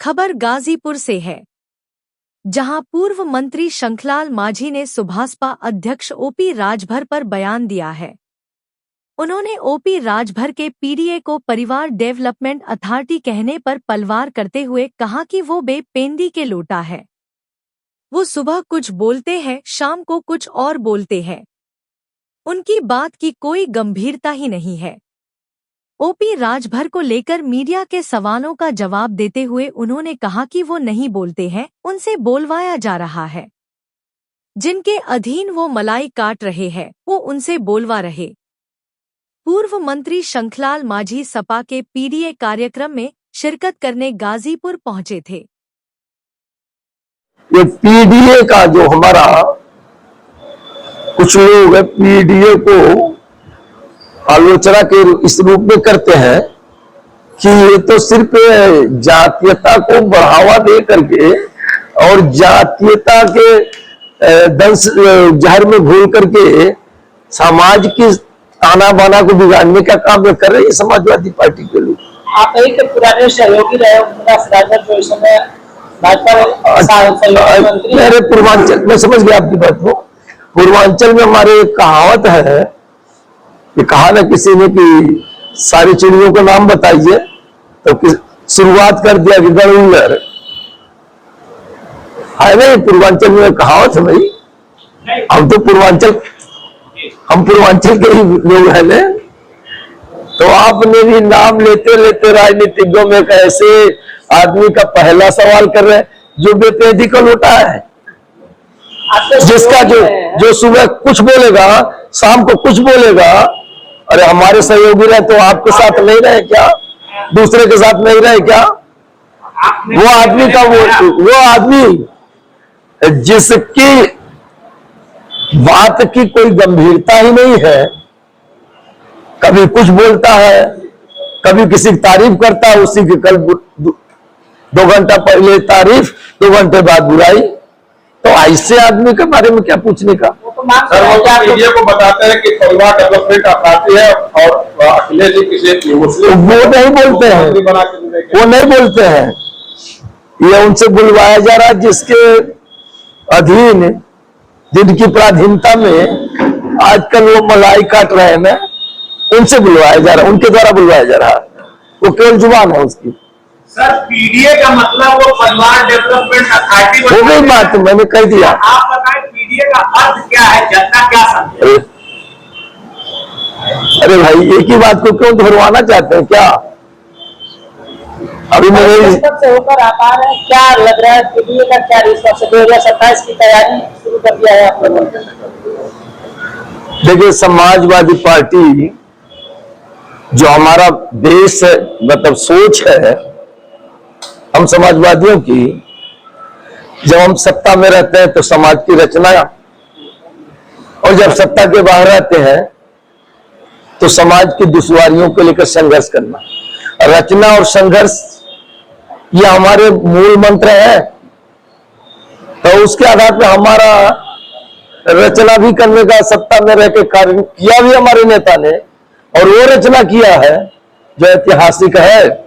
खबर गाजीपुर से है, जहां पूर्व मंत्री शंखलाल माझी ने सुभासपा अध्यक्ष ओपी राजभर पर बयान दिया है। उन्होंने ओपी राजभर के पीडीए को परिवार डेवलपमेंट अथॉरिटी कहने पर पलवार करते हुए कहा कि वो बेपेंदी के लोटा है। वो सुबह कुछ बोलते हैं, शाम को कुछ और बोलते हैं। उनकी बात की कोई गंभीरता ही नहीं है। ओपी राजभर को लेकर मीडिया के सवालों का जवाब देते हुए उन्होंने कहा कि वो नहीं बोलते हैं, उनसे बोलवाया जा रहा है। जिनके अधीन वो मलाई काट रहे हैं, वो उनसे बोलवा रहे। पूर्व मंत्री शंखलाल माझी सपा के पीडीए कार्यक्रम में शिरकत करने गाजीपुर पहुंचे थे। ये पीडीए का जो हमारा कुछ लोग पीडीए को आलोचना के इस रूप में करते हैं कि ये तो सिर्फ जातीयता को बढ़ावा दे करके और जातीयता के दंश जहर में घोल करके समाज की ताना बाना को बिगाड़ने का काम कर रहे हैं समाजवादी पार्टी के लोग। आप एक पुराने सहयोगी रहे जो इस समय भाजपा मेरे पूर्वांचल में समझ गया आपकी बात को। पूर्वांचल में हमारे एक कहावत है, ये कहा ना किसी ने कि सारी चिड़ियों का नाम बताइए, तो शुरुआत कर दिया कि गणुल्लर है ना। पूर्वांचल में कहावत है भाई, हम पूर्वांचल के ही लोग हैं ना। तो आपने भी नाम लेते लेते राजनीतिज्ञों में कैसे आदमी का पहला सवाल कर रहे हैं जो बेपेंदी का लोटा है, जिसका जो सुबह कुछ बोलेगा शाम को कुछ बोलेगा। अरे हमारे सहयोगी रहे तो आपके साथ नहीं रहे क्या, दूसरे के साथ नहीं रहे क्या? वो आदमी का वो आदमी जिसकी बात की कोई गंभीरता ही नहीं है, कभी कुछ बोलता है, कभी किसी की तारीफ करता है, उसी की कल 2 घंटा पहले तारीफ, 2 घंटे बाद बुराई। तो ऐसे आदमी के बारे में क्या पूछने का? मीडिया को बताते हैं कि परिवार डेवलपमेंट अथॉरिटी है और अखिलेश जी किसी मुस्लिम वो नहीं बोलते हैं, वो नहीं बोलते हैं। ये उनसे बुलवाया जा रहा है जिसके अधीन, जिनकी पराधीनता में आजकल वो मलाई काट रहे हैं ना, उनसे बुलवाया जा रहा है, उनके द्वारा बुलवाया जा रहा है। वो केवल जुबान है उसकी। सर पीडीए का मतलब वो परिवार डेवलपमेंट अथॉरिटी हो गई बात, मैंने कह दिया। आप बताएं पीडीए का अर्थ क्या है, जनता क्या समझे? अरे भाई एक ही बात को क्यों दोहराना चाहते हैं क्या? अभी मेरे से होकर आप आ रहे हैं, क्या लग रहा है पीडीए का क्या रिस्पॉन्स है? 2027 की तैयारी शुरू कर दिया है आप लोगों ने? देखिए, समाजवादी पार्टी जो हमारा देश मतलब सोच है हम समाजवादियों की, जब हम सत्ता में रहते हैं तो समाज की रचना, और जब सत्ता के बाहर रहते हैं तो समाज की दुश्वारियों को लेकर संघर्ष करना। रचना और संघर्ष ये हमारे मूल मंत्र है। तो उसके आधार पर हमारा रचना भी करने का, सत्ता में रह के कार्य किया भी हमारे नेता ने, और वो रचना किया है जो ऐतिहासिक है।